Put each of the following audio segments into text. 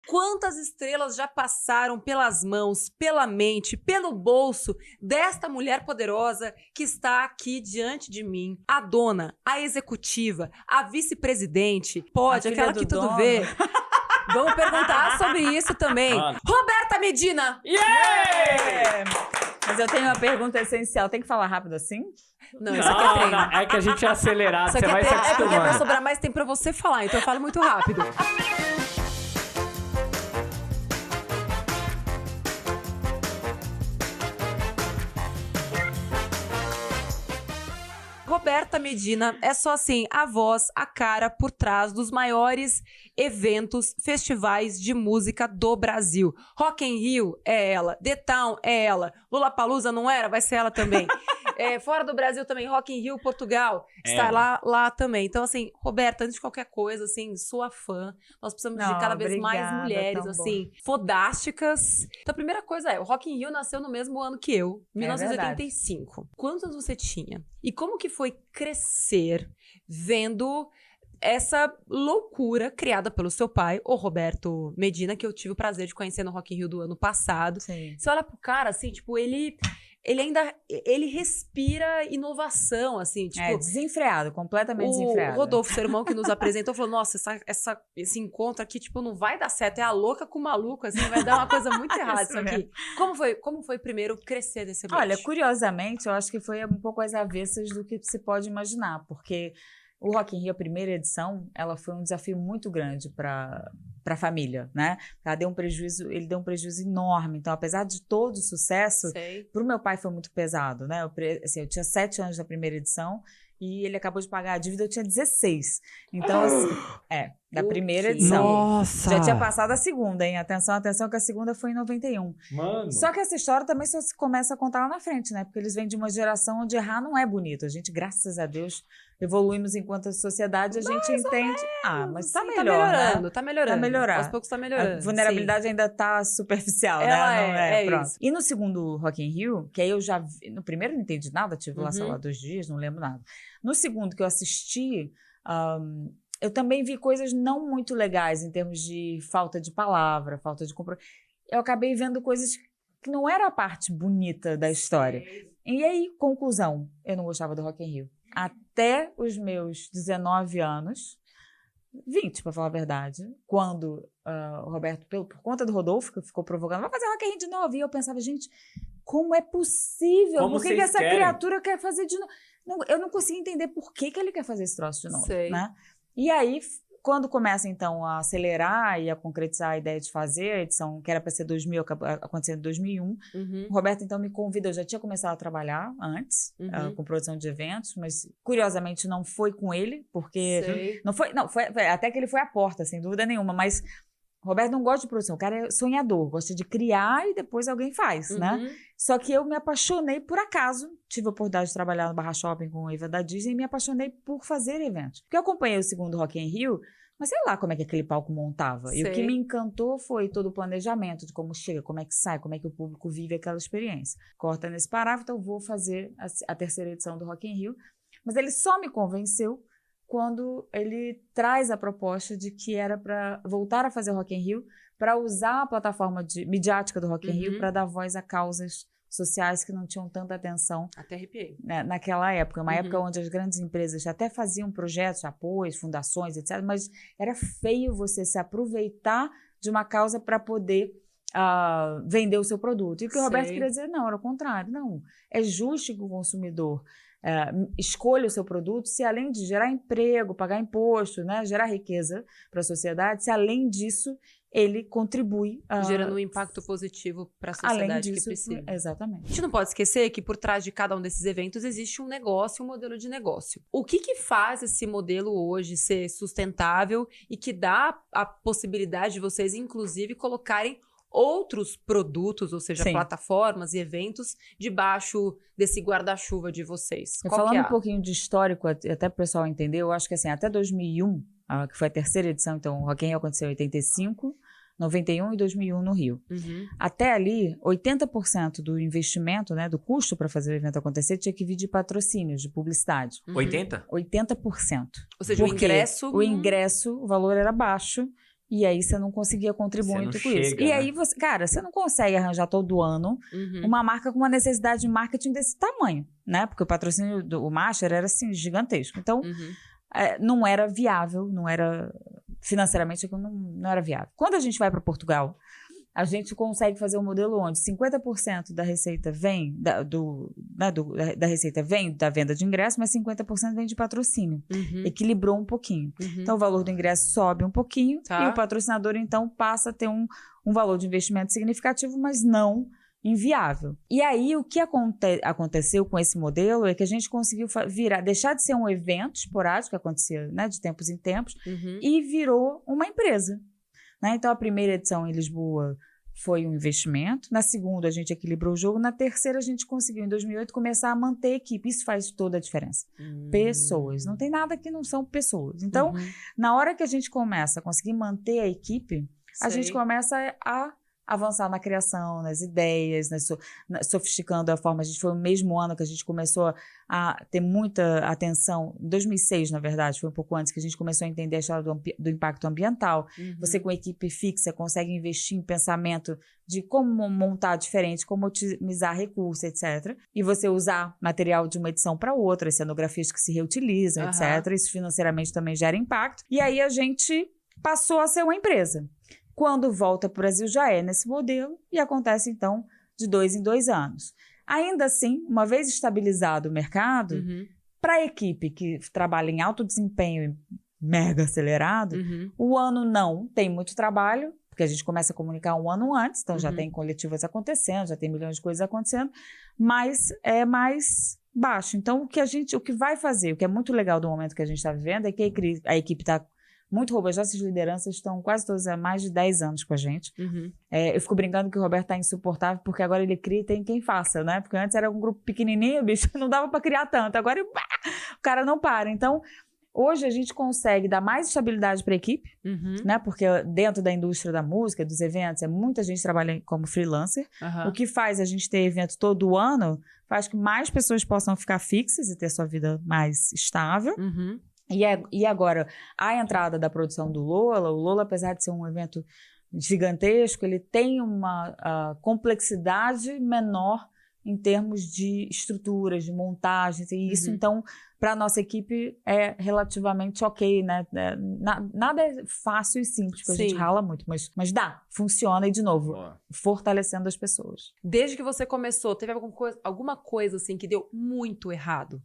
Quantas estrelas já passaram pelas mãos, pela mente, pelo bolso desta mulher poderosa que está aqui diante de mim? A dona, a executiva, a vice-presidente, pode, aquela que tudo vê. Vamos perguntar sobre isso também. Roberta Medina! Yeah! Mas eu tenho uma pergunta essencial. Tem que falar rápido assim? Não, isso aqui é treino. Não, é que a gente é acelerado, Isso você aqui vai se é porque é pra acostumando. sobrar mais tempo pra você falar, então eu falo muito rápido. Roberta Medina é só assim, a voz, a cara por trás dos maiores eventos, festivais de música do Brasil. Rock in Rio é ela, The Town é ela, Lollapalooza não era? Vai ser ela também. Fora do Brasil também, Rock in Rio, Portugal, está lá também. Então assim, Roberta, antes de qualquer coisa, assim, sua fã, nós precisamos de cada vez mais mulheres, assim, fodásticas. Então a primeira coisa é, o Rock in Rio nasceu no mesmo ano que eu, 1985. Quantos anos você tinha? E como que foi crescer vendo essa loucura criada pelo seu pai, o Roberto Medina, que eu tive o prazer de conhecer no Rock in Rio do ano passado. Sim. Você olha pro cara, assim, tipo, ele respira inovação, assim, tipo... desenfreado, completamente desenfreado. O Rodolfo, seu irmão, que nos apresentou, falou, nossa, esse encontro aqui, tipo, não vai dar certo, é a louca com o maluco, assim, vai dar uma coisa muito errada isso aqui. Como foi primeiro crescer desse ambiente? Olha, curiosamente, eu acho que foi um pouco às avessas do que se pode imaginar, porque o Rock in Rio, a primeira edição, ela foi um desafio muito grande para a família, né? Ele deu um prejuízo enorme. Então, apesar de todo o sucesso, para o meu pai foi muito pesado, né? Eu tinha 7 anos na primeira edição e ele acabou de pagar a dívida, eu tinha 16. Então, assim, da primeira edição. Nossa! Já tinha passado a segunda, hein? Atenção, que a segunda foi em 91. Mano! Só que essa história também só se começa a contar lá na frente, né? Porque eles vêm de uma geração onde errar não é bonito. A gente, graças a Deus, evoluímos enquanto sociedade, a gente entende... mas tá melhor, né? Tá melhorando. Aos poucos tá melhorando. A vulnerabilidade ainda tá superficial, né? Pronto. Isso. E no segundo Rock in Rio, que aí eu já vi... No primeiro não entendi nada, tive lá, sei lá, 2 dias, não lembro nada. No segundo que eu assisti... eu também vi coisas não muito legais em termos de falta de palavra, falta de compromisso. Eu acabei vendo coisas que não era a parte bonita da história. E aí, conclusão, eu não gostava do Rock in Rio. Até os meus 19 anos, 20, para falar a verdade, quando o Roberto, por conta do Rodolfo, que ficou provocando, vai fazer Rock in Rio de novo. E eu pensava, gente, como é possível? Como por que essa querem? criatura quer fazer de novo? Eu não consigo entender por que ele quer fazer esse troço de novo, né? E aí, quando começa, então, a acelerar e a concretizar a ideia de fazer a edição, que era para ser 2000, acontecendo em 2001, o Roberto, então, me convida. Eu já tinha começado a trabalhar antes, com produção de eventos, mas, curiosamente, não foi com ele, porque... Foi até que ele foi à porta, sem dúvida nenhuma, mas... Roberto não gosta de produção, o cara é sonhador, gosta de criar e depois alguém faz, né? Só que eu me apaixonei por acaso, tive a oportunidade de trabalhar no Barra Shopping com o Iva da Disney e me apaixonei por fazer eventos. Porque eu acompanhei o segundo Rock in Rio, mas sei lá como é que aquele palco montava. E o que me encantou foi todo o planejamento de como chega, como é que sai, como é que o público vive aquela experiência. Corta nesse parágrafo, então eu vou fazer a terceira edição do Rock in Rio, mas ele só me convenceu quando ele traz a proposta de que era para voltar a fazer o Rock in Rio, para usar a plataforma midiática do Rock in Rio para dar voz a causas sociais que não tinham tanta atenção. Até arrepiei. Né, naquela época, uma época onde as grandes empresas até faziam projetos, apoios, fundações, etc., mas era feio você se aproveitar de uma causa para poder vender o seu produto. E o que o Roberto queria dizer, não, era o contrário. Não, é justo que o consumidor escolha o seu produto se, além de gerar emprego, pagar imposto, né, gerar riqueza para a sociedade, se, além disso, ele contribui... gerando um impacto positivo para a sociedade, além disso, que precisa. Exatamente. A gente não pode esquecer que por trás de cada um desses eventos existe um negócio, um modelo de negócio. O que faz esse modelo hoje ser sustentável e que dá a possibilidade de vocês, inclusive, colocarem outros produtos, ou seja, plataformas e eventos, debaixo desse guarda-chuva de vocês? Falando um pouquinho de histórico, até para o pessoal entender, eu acho que assim, até 2001, que foi a terceira edição, então o Rock in Rio aconteceu em 85, 91 e 2001 no Rio. Até ali, 80% do investimento, né, do custo para fazer o evento acontecer, tinha que vir de patrocínios, de publicidade. 80%? 80%. Ou seja, o ingresso... O ingresso, o valor era baixo, E aí você não conseguia contribuir muito com isso. E aí, você não consegue arranjar todo ano uma marca com uma necessidade de marketing desse tamanho, né? Porque o patrocínio do Master era, assim, gigantesco. Então, não era viável, não era... Financeiramente, não era viável. Quando a gente vai para Portugal, a gente consegue fazer um modelo onde 50% da receita vem da receita vem da venda de ingresso, mas 50% vem de patrocínio. Equilibrou um pouquinho. Então, o valor do ingresso sobe um pouquinho e o patrocinador, então, passa a ter um valor de investimento significativo, mas não inviável. E aí, o que aconteceu com esse modelo é que a gente conseguiu deixar de ser um evento esporádico, que acontecia, né, de tempos em tempos, e virou uma empresa. Né? Então, a primeira edição em Lisboa foi um investimento. Na segunda, a gente equilibrou o jogo. Na terceira, a gente conseguiu, em 2008, começar a manter a equipe. Isso faz toda a diferença. Pessoas. Não tem nada que não são pessoas. Então, na hora que a gente começa a conseguir manter a equipe, a gente começa a avançar na criação, nas ideias, sofisticando a forma. A gente foi o mesmo ano que a gente começou a ter muita atenção, em 2006, na verdade, foi um pouco antes que a gente começou a entender a história do impacto ambiental. Você, com equipe fixa, consegue investir em pensamento de como montar diferente, como otimizar recursos, etc. E você usar material de uma edição para outra, cenografias que se reutilizam, etc. Isso financeiramente também gera impacto. E aí a gente passou a ser uma empresa. Quando volta para o Brasil já é nesse modelo e acontece, então, de 2 em 2 anos. Ainda assim, uma vez estabilizado o mercado, para a equipe que trabalha em alto desempenho e mega acelerado, o ano não tem muito trabalho, porque a gente começa a comunicar um ano antes, então já tem coletivas acontecendo, já tem milhões de coisas acontecendo, mas é mais baixo. Então, o que vai fazer, o que é muito legal do momento que a gente está vivendo, é que a equipe está muito robusta. Essas lideranças estão quase todas há mais de 10 anos com a gente. Eu fico brincando que o Roberto está insuportável, porque agora ele cria e tem quem faça, né? Porque antes era um grupo pequenininho, bicho, não dava para criar tanto. Agora o cara não para. Então, hoje a gente consegue dar mais estabilidade para a equipe, né? Porque dentro da indústria da música, dos eventos, muita gente trabalha como freelancer. O que faz a gente ter evento todo ano, faz que mais pessoas possam ficar fixas e ter sua vida mais estável. E agora, a entrada da produção do Lola, o Lola, apesar de ser um evento gigantesco, ele tem uma complexidade menor em termos de estruturas, de montagens, e isso, então, para a nossa equipe é relativamente ok, né? Nada é fácil e simples, porque a gente rala muito, mas dá, funciona, e de novo, fortalecendo as pessoas. Desde que você começou, teve alguma coisa assim que deu muito errado?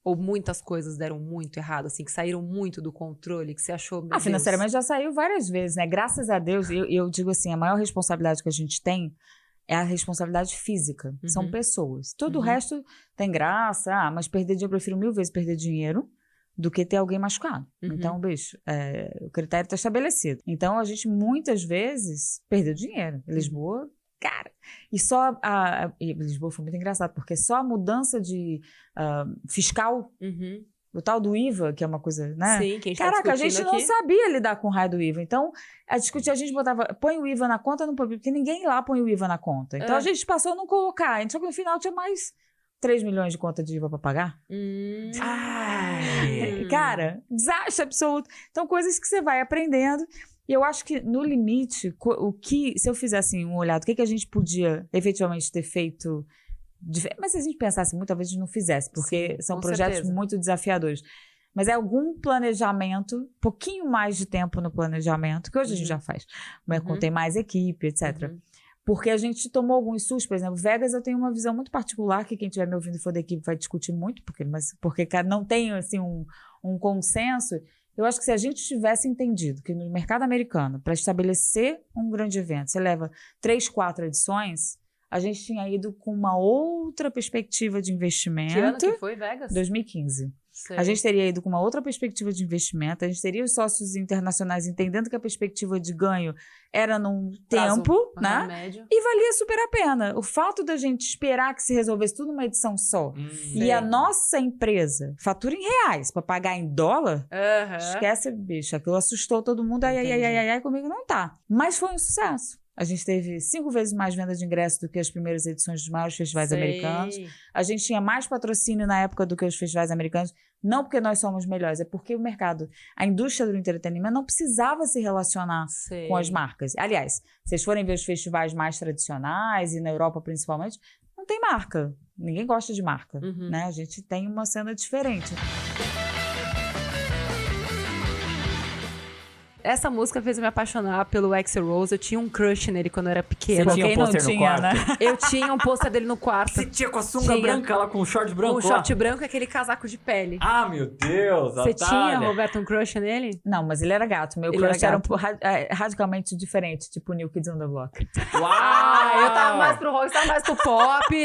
Ou muitas coisas deram muito errado, assim, que saíram muito do controle, que você achou... Financeiramente já saiu várias vezes, né? Graças a Deus, eu digo assim, a maior responsabilidade que a gente tem é a responsabilidade física. São pessoas. Todo o resto tem graça, mas perder dinheiro, eu prefiro 1000 vezes perder dinheiro do que ter alguém machucado. Então, bicho, o critério está estabelecido. Então, a gente muitas vezes perdeu dinheiro. Em Lisboa... Cara, e só Lisboa foi muito engraçado, porque só a mudança de fiscal, o tal do IVA, que é uma coisa, né? Sim, que a gente Caraca, a gente não sabia lidar com o raio do IVA. Então, a gente botava, põe o IVA na conta, não põe, porque ninguém lá põe o IVA na conta. Então, a gente passou a não colocar. Só que no final tinha mais 3 milhões de conta de IVA para pagar. Cara, desastre absoluto. Então, coisas que você vai aprendendo. E eu acho que, no limite, se eu fizesse um olhado, o que a gente podia efetivamente ter feito... Mas se a gente pensasse muito, talvez a gente não fizesse, porque são projetos muito desafiadores. Mas é algum planejamento, pouquinho mais de tempo no planejamento, que hoje a gente já faz. Tem mais equipe, etc. Porque a gente tomou alguns sustos, por exemplo, Vegas eu tenho uma visão muito particular, que quem estiver me ouvindo e for da equipe vai discutir muito, porque não tem assim, um consenso. Eu acho que se a gente tivesse entendido que no mercado americano, para estabelecer um grande evento, você leva 3, 4 edições, a gente tinha ido com uma outra perspectiva de investimento. Que ano que foi, Vegas? 2015. A gente teria ido com uma outra perspectiva de investimento, a gente teria os sócios internacionais entendendo que a perspectiva de ganho era num tempo, né? Médio. E valia super a pena. O fato da gente esperar que se resolvesse tudo numa edição só e a nossa empresa fatura em reais para pagar em dólar, esquece, bicho, aquilo assustou todo mundo, ai, comigo não tá. Mas foi um sucesso. A gente teve 5 vezes mais venda de ingressos do que as primeiras edições dos maiores festivais americanos. A gente tinha mais patrocínio na época do que os festivais americanos. Não porque nós somos melhores, é porque o mercado, a indústria do entretenimento não precisava se relacionar com as marcas. Aliás, se vocês forem ver os festivais mais tradicionais, e na Europa principalmente, não tem marca. Ninguém gosta de marca, né? A gente tem uma cena diferente. Essa música fez eu me apaixonar pelo Axl Rose. Eu tinha um crush nele quando eu era pequena. Você tinha um pôster no quarto? Né? Eu tinha um pôster dele no quarto. Você tinha com a sunga branca lá, com o short branco o short branco e aquele casaco de pele. Ah, meu Deus, Você tinha, Roberto, um crush nele? Não, mas ele era gato. Meu crush era radicalmente diferente, tipo New Kids on the Block. Uau! Eu tava mais pro rock, tava mais pro pop.